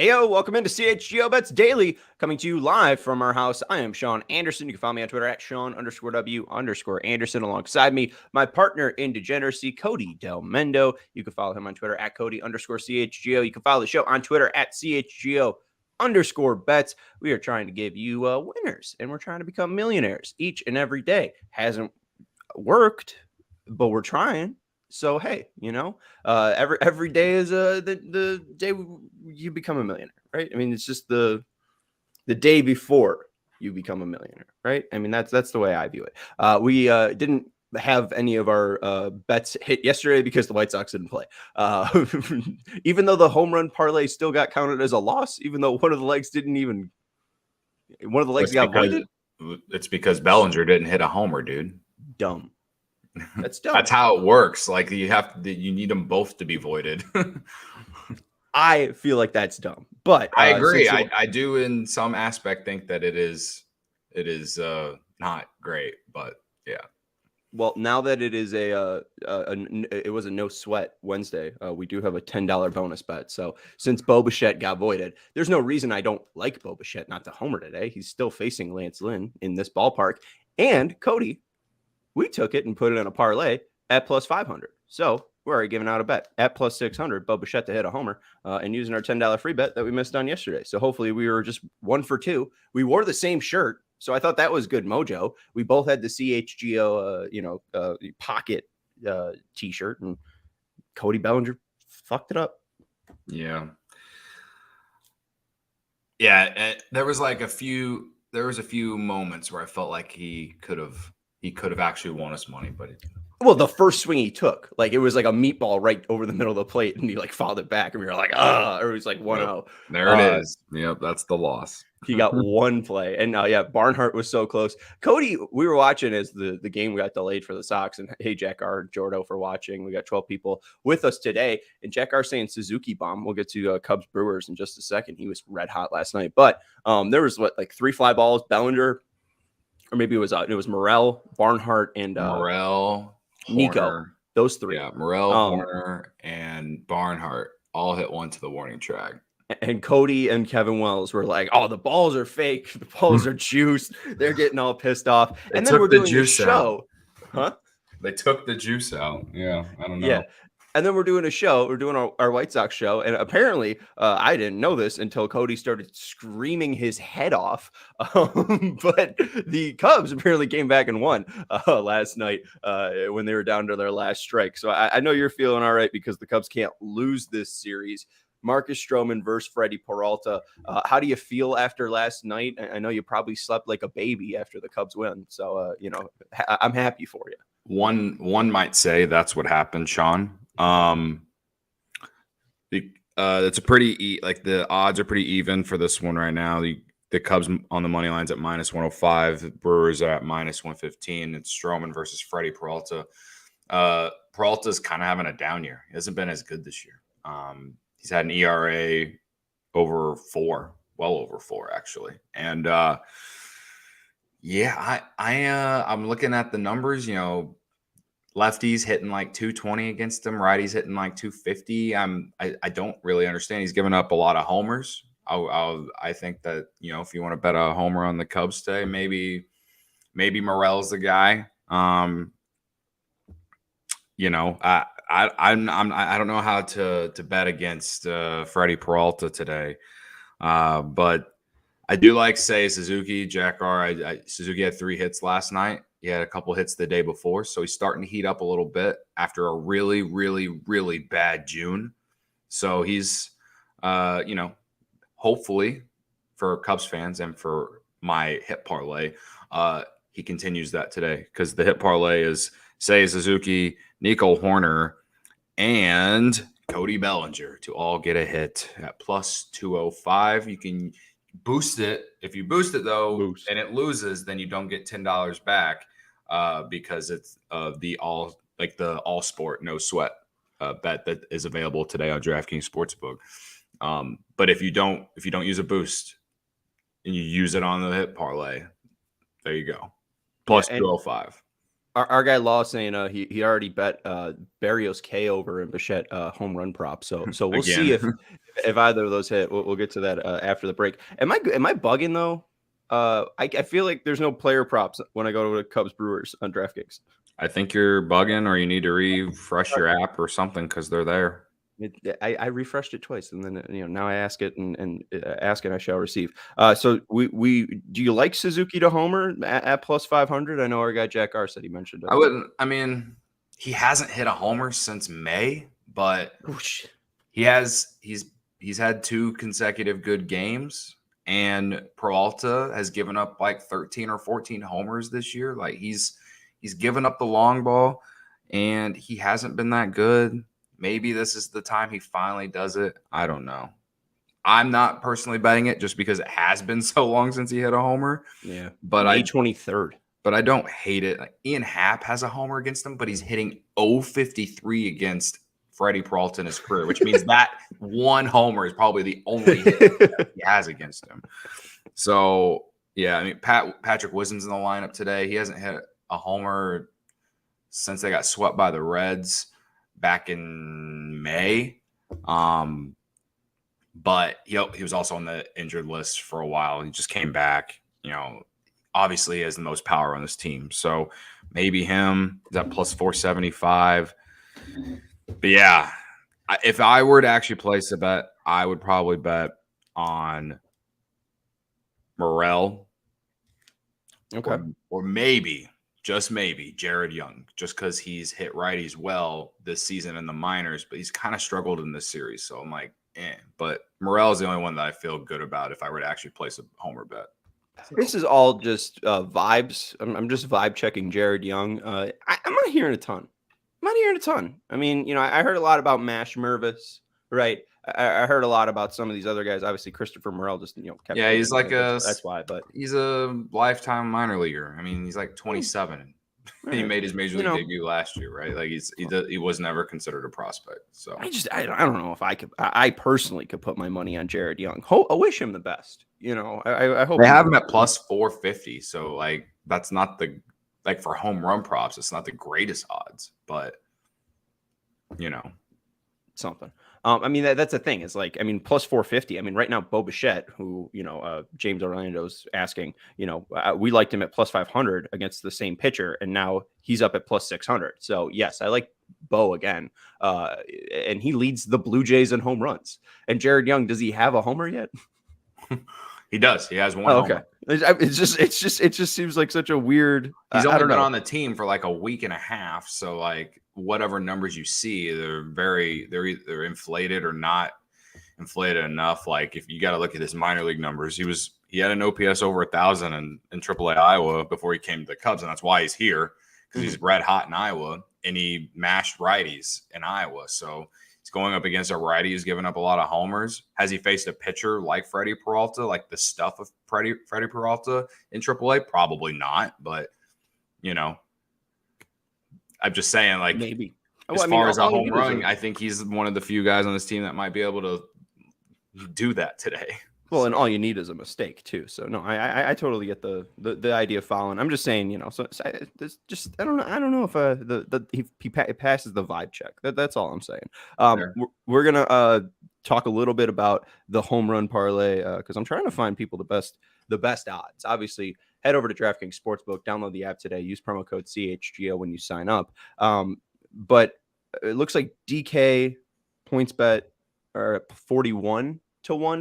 Heyo, welcome into CHGO Bets Daily, coming to you live from our house. I am Sean Anderson. You can follow me on Twitter at Sean_W_Anderson. Alongside me, my partner in degeneracy, Cody Delmendo. You can follow him on Twitter at Cody_CHGO. You can follow the show on Twitter at CHGO_bets. We are trying to give you winners, and we're trying to become millionaires each and every day. Hasn't worked, but we're trying. So hey, every day is the day you become a millionaire, right? I mean, it's just the day before you become a millionaire, right? I mean, that's the way I view it. We didn't have any of our bets hit yesterday because the White Sox didn't play. Even though the home run parlay still got counted as a loss, even though one of the legs got voided. It's because Bellinger didn't hit a homer, dude. Dumb. That's dumb. That's how it works. Like you need them both to be voided. I feel like that's dumb, but I agree. I do in some aspect think that it is not great, but yeah. Well, now that it is it was a no sweat Wednesday, we do have a $10 bonus bet. So since Bo Bichette got voided, there's no reason I don't like Bo Bichette not to homer today. He's still facing Lance Lynn in this ballpark, and Cody. We took it and put it in a parlay at plus 500. So we're already giving out a bet at plus 600, Bo Bichette to hit a homer, and using our $10 free bet that we missed on yesterday. So hopefully we were just 1 for 2. We wore the same shirt, so I thought that was good mojo. We both had the CHGO, pocket T-shirt, and Cody Bellinger fucked it up. Yeah. There was a few moments where I felt like he could have actually won us money, but well, the first swing he took, like it was like a meatball right over the middle of the plate, and he like fouled it back, and we were like, or it was like 1-0. There it is. Yep, that's the loss. He got one play, and Barnhart was so close. Cody, we were watching as the game got delayed for the Sox, and hey, Jack R, Jordo for watching. We got 12 people with us today, and Jack R saying Suzuki bomb. We'll get to Cubs Brewers in just a second. He was red hot last night, but there was 3 fly balls, Bellinger. Or maybe it was Morel, Barnhart, and Nico. Horner. Those 3. Yeah, Morel, Horner, and Barnhart all hit one to the warning track. And Cody and Kevin Wells were like, "Oh, the balls are fake. The balls are juice." They're getting all pissed off. And then we're doing a show. Huh? They took the juice out. Yeah, I don't know. Yeah. And then we're doing a show. We're doing our White Sox show. And apparently, I didn't know this until Cody started screaming his head off. But the Cubs apparently came back and won last night when they were down to their last strike. So I know you're feeling all right because the Cubs can't lose this series. Marcus Stroman versus Freddie Peralta. How do you feel after last night? I know you probably slept like a baby after the Cubs win. So, I'm happy for you. One might say that's what happened, Sean. It's a pretty the odds are pretty even for this one right now. The Cubs on the money lines at -105, the Brewers are at -115. It's Stroman versus Freddie Peralta. Peralta's kind of having a down year. He hasn't been as good this year. He's had an ERA over 4, well over 4 actually, and I'm looking at the numbers. Lefties hitting like 220 against him, righties hitting like 250. I don't really understand. He's given up a lot of homers. I think that if you want to bet a homer on the Cubs today, maybe Morel's the guy. I don't know how to bet against Freddie Peralta today, but I do like say Suzuki, Jack R. Suzuki had 3 hits last night. He had a couple hits the day before, so he's starting to heat up a little bit after a really, really, really bad June. So he's, hopefully for Cubs fans and for my hit parlay, he continues that today because the hit parlay is Seiya Suzuki, Nico Horner, and Cody Bellinger to all get a hit at +205. You can boost it. If you boost it though, and it loses, then you don't get $10 back because it's the all sport no sweat bet that is available today on DraftKings Sportsbook. But if you don't use a boost and you use it on the hit parlay, there you go. +205. Our guy Law saying he already bet Berríos K over and Bichette home run prop. So we'll see Again. if either of those hit. We'll get to that after the break. Am I bugging though? I feel like there's no player props when I go to Cubs Brewers on DraftKings. I think you're bugging, or you need to refresh your app or something because they're there. I refreshed it twice, and then now I ask it and ask and I shall receive. So we do you like Suzuki to homer at plus 500? I know our guy Jack R said he mentioned it. I wouldn't. I mean, he hasn't hit a homer since May, but Oosh. he's had 2 consecutive good games, and Peralta has given up like 13 or 14 homers this year. Like he's given up the long ball, and he hasn't been that good. Maybe this is the time he finally does it. I don't know. I'm not personally betting it just because it has been so long since he hit a homer. Yeah, but May 23rd. But I don't hate it. Like Ian Happ has a homer against him, but he's hitting 0.53 against Freddie Peralta in his career, which means that one homer is probably the only hit that he has against him. So, yeah, I mean, Patrick Wisdom's in the lineup today. He hasn't hit a homer since they got swept by the Reds back in May. But he was also on the injured list for a while. He just came back, obviously he has the most power on this team. So maybe him is at plus 475. But yeah, if I were to actually place a bet, I would probably bet on Morel. Okay. Or maybe, just maybe, Jared Young, just because he's hit righties well this season in the minors, but he's kind of struggled in this series. So I'm like, But Morel is the only one that I feel good about if I were to actually place a homer bet. This is all just vibes. I'm just vibe checking Jared Young. I'm not hearing a ton. I mean, I heard a lot about Mash Mervis, right? I heard a lot about some of these other guys. Obviously, Christopher Morel just kept. Yeah, he's like that's why. But he's a lifetime minor leaguer. I mean, he's like 27. Right. He made his major league debut last year, right? Like he was never considered a prospect. So I don't know if I could. I personally could put my money on Jared Young. I wish him the best. I hope they have him at plus 450. So like that's not for home run props. It's not the greatest odds, but something. I mean, that's the thing. Is like, I mean, plus 450. I mean, right now, Bo Bichette, who, James Orlando's asking, we liked him at plus 500 against the same pitcher, and now he's up at plus 600. So, yes, I like Bo again. And he leads the Blue Jays in home runs. And Jared Young, does he have a homer yet? He does. He has one. Okay. It just seems like such a weird. He's only been on the team for like a week and a half. So like whatever numbers you see, they're inflated or not inflated enough. Like if you got to look at his minor league numbers, he had an OPS over 1,000 in AAA Iowa before he came to the Cubs, and that's why he's here because he's red hot in Iowa and he mashed righties in Iowa. So he's going up against a righty who's given up a lot of homers. Has he faced a pitcher like Freddie Peralta, like the stuff of Freddie Peralta in AAA? Probably not, but I'm just saying, like, maybe as far as a home run, I think he's one of the few guys on this team that might be able to do that today. Well, and all you need is a mistake too. So no, I totally get the idea of following. I'm just saying, so just I don't know if he passes the vibe check. That's all I'm saying. We're gonna talk a little bit about the home run parlay because I'm trying to find people the best odds. Obviously, head over to DraftKings Sportsbook, download the app today, use promo code CHGO when you sign up. But it looks like DK PointsBet are at 41-1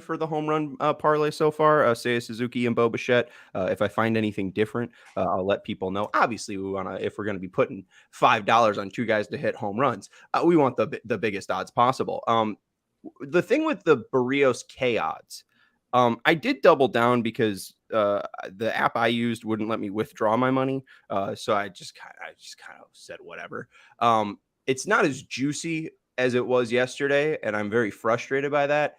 for the home run parlay so far. Seiya Suzuki and Bo Bichette. If I find anything different, I'll let people know. Obviously, if we're going to be putting $5 on 2 guys to hit home runs, we want the biggest odds possible. The thing with the Berríos K odds, I did double down because the app I used wouldn't let me withdraw my money. So I just kind of said whatever. It's not as juicy as it was yesterday, and I'm very frustrated by that.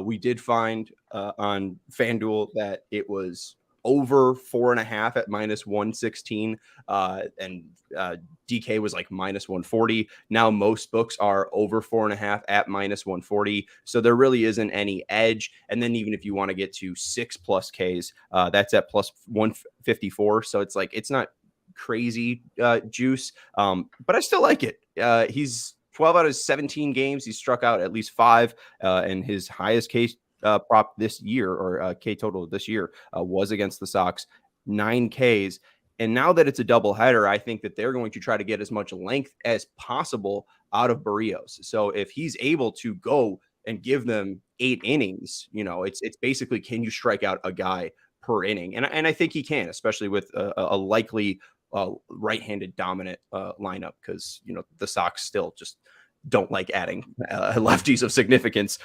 We did find on FanDuel that it was over 4.5 at -116, and DK was like -140. Now most books are over 4.5 at -140, so there really isn't any edge. And then even if you want to get to 6+ Ks, that's at plus 154. So it's like it's not crazy juice, but I still like it. He's 12 out of 17 games. He's struck out at least 5, and his highest case prop this year, or K total this year, was against the Sox, 9 Ks. And now that it's a doubleheader, I think that they're going to try to get as much length as possible out of Berríos. So if he's able to go and give them 8 innings, it's basically, can you strike out a guy per inning? And I think he can, especially with a likely right-handed dominant lineup, because the Sox still just don't like adding lefties of significance.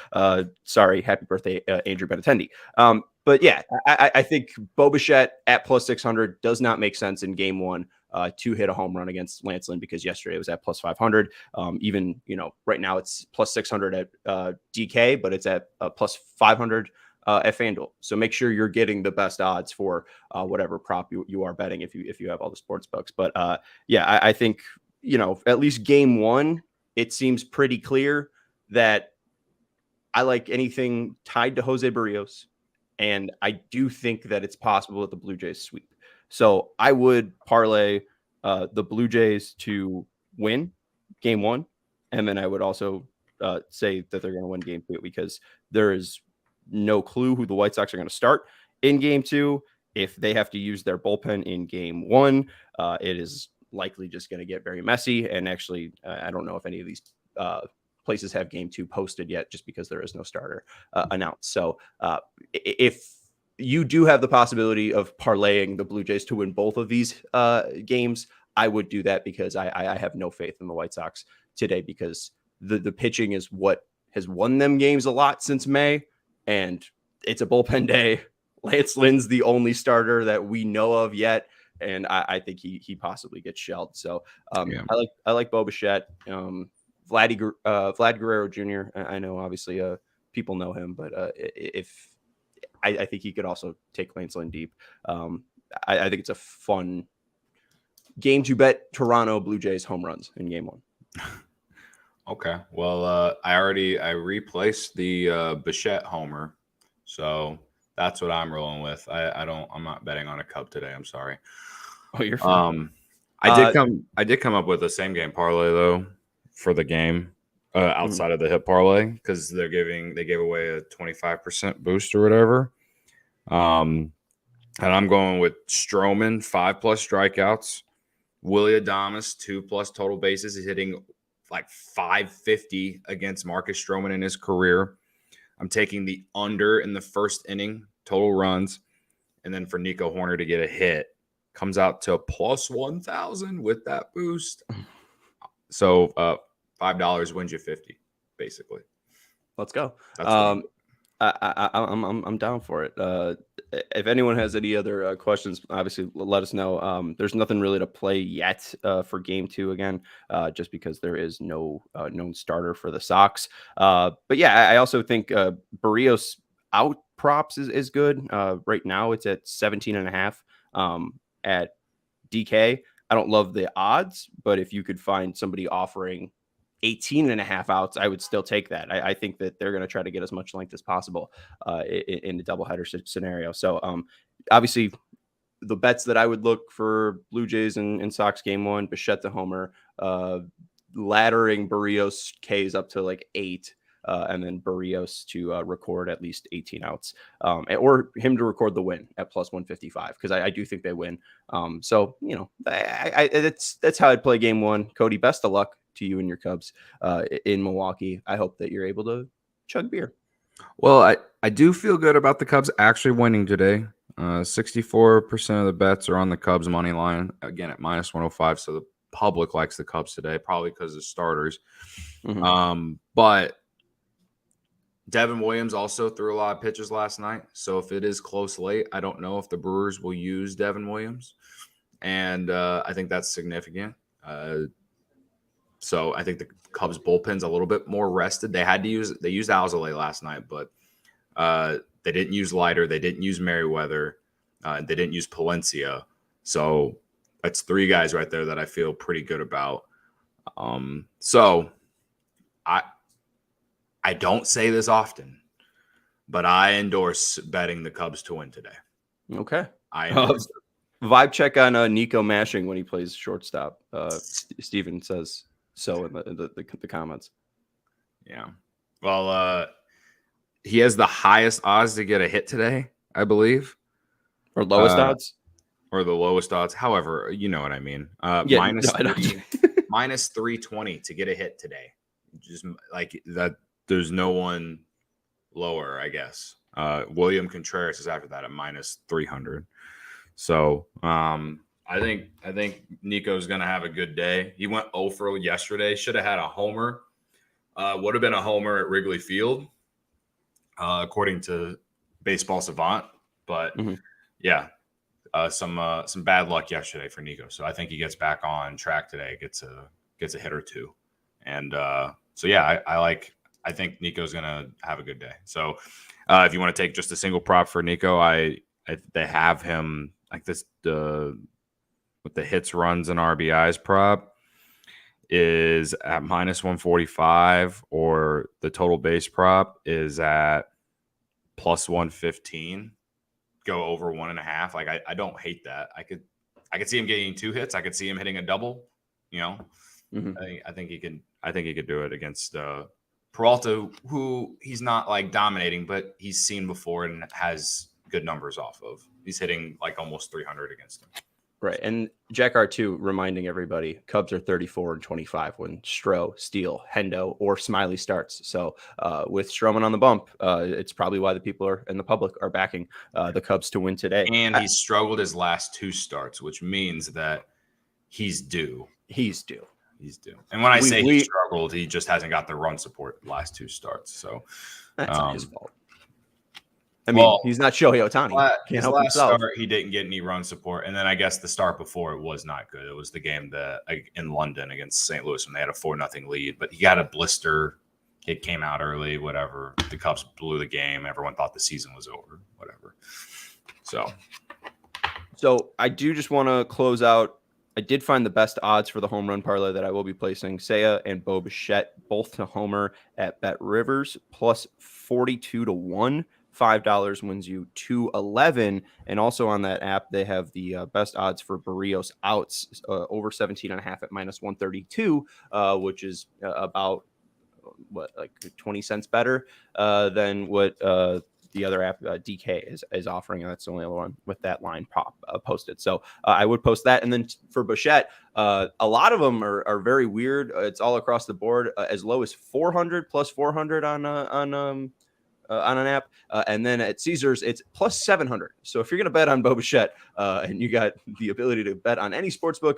Sorry, happy birthday, Andrew Benintendi. But yeah, I think Bo Bichette at plus 600 does not make sense in game 1 to hit a home run against Lance Lynn, because yesterday it was at plus 500. Even, right now it's plus 600 at DK, but it's at plus 500 at FanDuel. So make sure you're getting the best odds for whatever prop you are betting if you have all the sports books. But yeah, I think, at least game 1, it seems pretty clear that I like anything tied to Jose Berríos. And I do think that it's possible that the Blue Jays sweep. So I would parlay the Blue Jays to win game 1. And then I would also say that they're going to win game 2, because there is no clue who the White Sox are going to start in game 2. If they have to use their bullpen in game 1, it is likely just going to get very messy. And actually, I don't know if any of these places have game 2 posted yet, just because there is no starter announced. So if you do have the possibility of parlaying the Blue Jays to win both of these games, I would do that, because I have no faith in the White Sox today, because the pitching is what has won them games a lot since May, and it's a bullpen day. Lance Lynn's the only starter that we know of yet, and I think he possibly gets shelled. So I like Bo Bichette. Vlad Guerrero Jr., I know obviously people know him, but if I think he could also take Lance Lynn deep. I think it's a fun game to bet Toronto Blue Jays home runs in game 1. Okay. Well, I replaced the Bichette homer, so that's what I'm rolling with. I'm not betting on a Cub today. I'm sorry. Oh, you're fine. I did come up with the same game parlay though for the game outside of the hit parlay, because they gave away a 25% boost or whatever. And I'm going with Stroman 5+ strikeouts, Willy Adames 2+ total bases. He's hitting like 550 against Marcus Stroman in his career. I'm taking the under in the first inning total runs, and then for Nico Hoerner to get a hit comes out to plus 1,000 with that boost. So $5 wins you 50, basically. Let's go. That's I'm down for it. If anyone has any other questions, obviously let us know. There's nothing really to play yet for game 2 again, just because there is no known starter for the Sox. But yeah, I also think Berríos out props is good. Right now it's at 17.5 at DK. I don't love the odds, but if you could find somebody offering 18.5 outs, I would still take that. I think that they're going to try to get as much length as possible in the doubleheader scenario. So obviously the bets that I would look for Blue Jays and Sox game 1, Bichette to homer, laddering Berríos Ks up to like 8, and then Berríos to record at least 18 outs, or him to record the win at plus 155, because I do think they win. So that's how I'd play game 1. Cody, best of luck to you and your Cubs in Milwaukee. I hope that you're able to chug beer. Well, I do feel good about the Cubs actually winning today. 64% of the bets are on the Cubs money line, again at minus 105. So the public likes the Cubs today, probably because of starters. Mm-hmm. But Devin Williams also threw a lot of pitches last night. So if it is close late, I don't know if the Brewers will use Devin Williams. And I think that's significant. So I think the Cubs bullpen's a little bit more rested. They used ALLCITY last night, but they didn't use Leiter. They didn't use Merriweather. They didn't use Palencia. So that's 3 guys right there that I feel pretty good about. So I don't say this often, but I endorse betting the Cubs to win today. Okay. I endorse it. Vibe check on Nico mashing when he plays shortstop. Steven says so in the comments. Yeah. Well, he has the highest odds to get a hit today, I Or lowest odds? or the lowest odds. However, you know what I mean. Yeah, minus 320 to get a hit today. Just like that, there's no one lower, I guess. William Contreras is after that at minus 300. So I think Nico's gonna have a good day. He went 0 for yesterday. Should have had a homer. Would have been a homer at Wrigley Field, according to Baseball Savant. But yeah, some bad luck yesterday for Nico. So I think he gets back on track today. Gets a hit or two, and so yeah, I think Nico's gonna have a good day. So if you want to take just a single prop for Nico, they have him like this with the hits, runs, and RBIs prop is at minus 145, or the total base prop is at plus 115. Go over 1.5. Like I don't hate that. I could see him getting 2 hits. I could see him hitting a double. You know, I think he could do it against Peralta, who he's not like dominating, but he's seen before and has good numbers off of. He's hitting like almost 300 against him. Right. And Jack R2 reminding everybody, Cubs are 34-25 when Steele, Hendo, or Smiley starts. So with Stroman on the bump, it's probably why the people and the public are backing the Cubs to win today. And he's struggled his last 2 starts, which means that he's due. He's due. And when I say he struggled, he just hasn't got the run support the last 2 starts. So that's not his fault. I mean, he's not Shohei Ohtani. His last start, he didn't get any run support. And then I guess the start before it was not good. It was the game in London against St. Louis when they had a 4-0 lead. But he got a blister. It came out early, whatever. The Cubs blew the game. Everyone thought the season was over, whatever. So I do just want to close out. I did find the best odds for the home run parlay that I will be placing. Seiya and Bo Bichette both to homer at Bet Rivers plus 42-1. $5 wins you $211. And also on that app, they have the best odds for Berríos outs over 17.5 at minus 132, which is about like 20 cents better than what the other app DK is offering. And that's the only other one with that line posted. So I would post that. And then for Bichette, a lot of them are very weird. It's all across the board, as low as 400 plus 400 on an app, and then at Caesars it's plus 700. So if you're going to bet on Bo Bichette and you got the ability to bet on any sportsbook,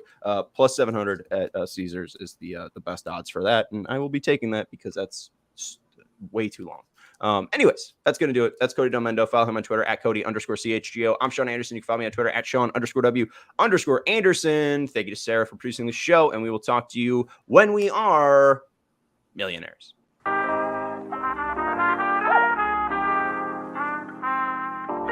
plus 700 at Caesars is the best odds for that, and I will be taking that because that's way too long. Anyways, that's going to do it. That's Cody Delmendo. Follow him on Twitter at Cody_CHGO. I'm Sean Anderson. You can follow me on Twitter at Sean_W_Anderson. Thank you to Sarah for producing the show, and we will talk to you when we are millionaires.